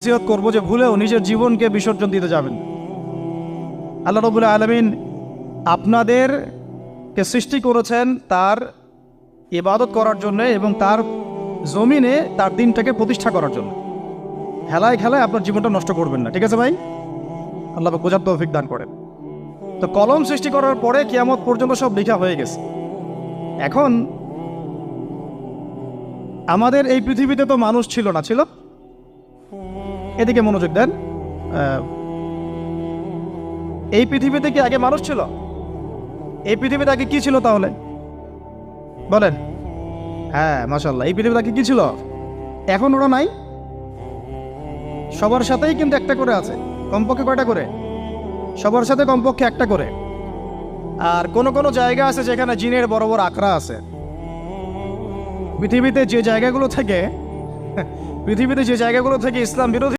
নসিহত করব যে ভুলেও নিজের জীবনকে বিসর্জন দিতে যাবেন। আল্লাহ রাব্বুল আলামিন আপনাদেরকে সৃষ্টি করেছেন তার ইবাদত করার জন্য এবং তার জমিনে তার দিনটাকে প্রতিষ্ঠা করার জন্য। হেলায় খেলায় আপনার জীবনটা নষ্ট করবেন না, ঠিক আছে ভাই? আল্লাহ পাক বোঝার তৌফিক দান করেন। তো কলম সৃষ্টি করার পরে কিয়ামত পর্যন্ত সব লেখা হয়ে গেছে। এখন আমাদের এই পৃথিবীতে তো মানুষ ছিল না, ছিল? এদিকে মনোযোগ দেন। এই পৃথিবীতে কি আগে মানুষ ছিল? এই পৃথিবীতে আগে কি ছিল তাহলে বলেন? হ্যাঁ, মাশাআল্লাহ। এই পৃথিবীতে আগে কি ছিল? এখন ওরা নাই। সবার সাথেই কিন্তু একটা করে আছে। কমপক্ষে কয়টা করে? সবার সাথে কমপক্ষে একটা করে। আর কোন কোন জায়গা আছে যেখানে জিনের বড় বড় আখড়া আছে। পৃথিবীতে যে জায়গাগুলো থেকে ইসলাম বিরোধী